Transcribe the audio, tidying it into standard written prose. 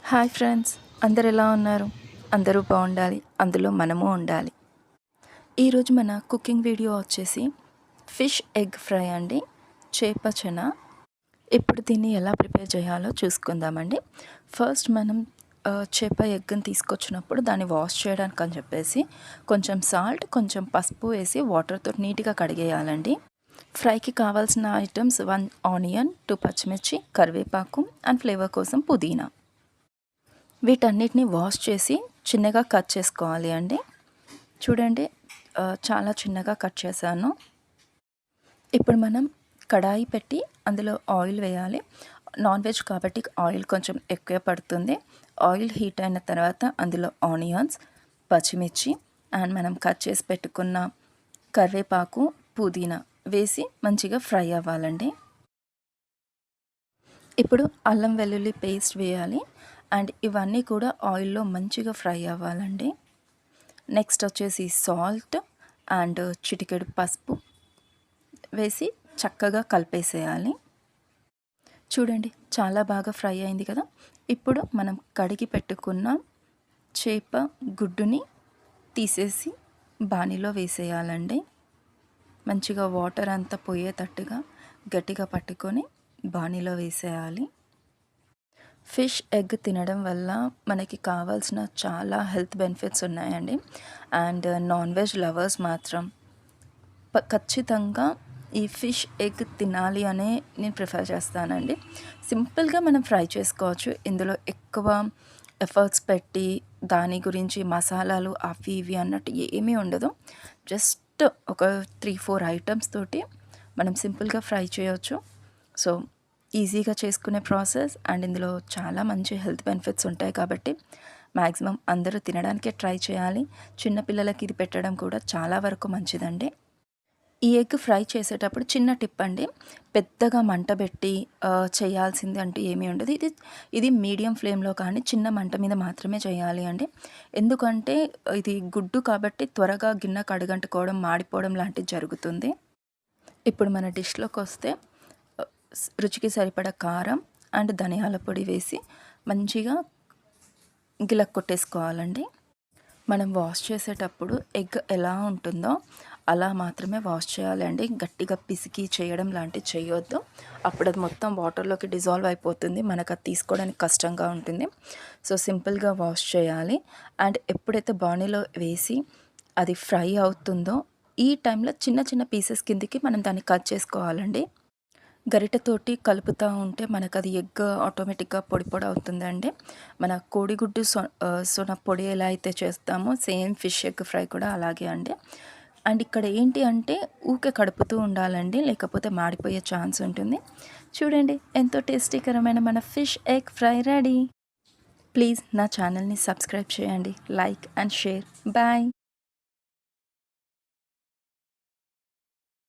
Hi friends, అందరు ఎలా ఉన్నారు? అందరూ బాగుండాలి, అందులో మనము ఉండాలి. ఈరోజు మన కుకింగ్ వీడియో వచ్చేసి ఫిష్ ఎగ్ ఫ్రై అండి, చేప చెన. ఇప్పుడు దీన్ని ఎలా ప్రిపేర్ చేయాలో చూసుకుందామండి. ఫస్ట్ మనం చేప ఎగ్ని తీసుకొచ్చినప్పుడు దాన్ని వాష్ చేయడానికి అని చెప్పేసి కొంచెం సాల్ట్, కొంచెం పసుపు వేసి వాటర్తో నీట్గా కడిగేయాలండి. ఫ్రైకి కావాల్సిన ఐటమ్స్ 1 ఆనియన్, 2 పచ్చిమిర్చి, కరివేపాకు అండ్ ఫ్లేవర్ కోసం పుదీనా. వీటన్నిటిని వాష్ చేసి చిన్నగా కట్ చేసుకోవాలి అండి. చూడండి, చాలా చిన్నగా కట్ చేశాను. ఇప్పుడు మనం కడాయి పెట్టి అందులో ఆయిల్ వేయాలి. నాన్ వెజ్ కాబట్టి ఆయిల్ కొంచెం ఎక్కువ పడుతుంది. ఆయిల్ హీట్ అయిన తర్వాత అందులో ఆనియన్స్, పచ్చిమిర్చి అండ్ మనం కట్ చేసి పెట్టుకున్న కరివేపాకు, పుదీనా వేసి మంచిగా ఫ్రై అవ్వాలండి. ఇప్పుడు అల్లం వెల్లుల్లి పేస్ట్ వేయాలి అండ్ ఇవన్నీ కూడా ఆయిల్లో మంచిగా ఫ్రై అవ్వాలండి. నెక్స్ట్ వచ్చేసి సాల్ట్ అండ్ చిటికెడు పసుపు వేసి చక్కగా కలిపేసేయాలి. చూడండి, చాలా బాగా ఫ్రై అయింది కదా. ఇప్పుడు మనం కడిగి పెట్టుకున్న చేప గుడ్డుని తీసేసి బాణీలో వేసేయాలండి. మంచిగా వాటర్ అంతా పోయేటట్టుగా గట్టిగా పట్టుకొని బాణీలో వేసేయాలి. ఫిష్ ఎగ్ తినడం వల్ల మనకి కావాల్సిన చాలా హెల్త్ బెనిఫిట్స్ ఉన్నాయండి. అండ్ నాన్ వెజ్ లవర్స్ మాత్రం ఖచ్చితంగా ఈ ఫిష్ ఎగ్ తినాలి అనే నేను ప్రిఫర్ చేస్తానండి. సింపుల్గా మనం ఫ్రై చేసుకోవచ్చు. ఇందులో ఎక్కువ ఎఫర్ట్స్ పెట్టి దాని గురించి మసాలాలు అవి ఇవి అన్నట్టు ఏమీ ఉండదు. జస్ట్ ఒక 3-4 ఐటమ్స్ తోటి మనం సింపుల్గా ఫ్రై చేయవచ్చు. సో ఈజీగా చేసుకునే ప్రాసెస్ అండ్ ఇందులో చాలా మంచి హెల్త్ బెనిఫిట్స్ ఉంటాయి కాబట్టి మ్యాక్సిమం అందరూ తినడానికే ట్రై చేయాలి. చిన్నపిల్లలకి ఇది పెట్టడం కూడా చాలా వరకు మంచిదండి. ఈ ఎగ్ ఫ్రై చేసేటప్పుడు చిన్న టిప్ అండి, పెద్దగా మంట పెట్టి చేయాల్సింది అంటూ ఏమీ ఉండదు. ఇది మీడియం ఫ్లేమ్లో కానీ చిన్న మంట మీద మాత్రమే చేయాలి అండి. ఎందుకంటే ఇది గుడ్డు కాబట్టి త్వరగా గిన్నె కడుగంటుకోవడం, మాడిపోవడం లాంటివి జరుగుతుంది. ఇప్పుడు మన డిష్లోకి వస్తే రుచికి సరిపడా కారం అండ్ ధనియాల పొడి వేసి మంచిగా గిలక్ కొట్టేసుకోవాలండి. మనం వాష్ చేసేటప్పుడు ఎగ్ ఎలా ఉంటుందో అలా మాత్రమే వాష్ చేయాలండి. గట్టిగా పిసికి చేయడం లాంటివి చేయొద్దు. అప్పుడు అది మొత్తం వాటర్లోకి డిజాల్వ్ అయిపోతుంది, మనకు అది తీసుకోవడానికి కష్టంగా ఉంటుంది. సో సింపుల్గా వాష్ చేయాలి. అండ్ ఎప్పుడైతే బాణీలో వేసి అది ఫ్రై అవుతుందో ఈ టైంలో చిన్న చిన్న పీసెస్ కిందికి మనం దాన్ని కట్ చేసుకోవాలండి. గరిటెతోటి కలుపుతూ ఉంటే మనకు అది ఎగ్ ఆటోమేటిక్గా పొడి పొడి అవుతుందండి. మన కోడిగుడ్డు సొన పొడి ఎలా అయితే చేస్తామో సేమ్ ఫిష్ ఎగ్ ఫ్రై కూడా అలాగే అండి. అండ్ ఇక్కడ ఏంటి అంటే ఊకే కడుపుతూ ఉండాలండి, లేకపోతే మాడిపోయే ఛాన్స్ ఉంటుంది. చూడండి, ఎంతో టేస్టీకరమైన మన fish egg fry ready. Please నా ఛానల్ని సబ్స్క్రైబ్ చేయండి, లైక్ అండ్ షేర్. బాయ్.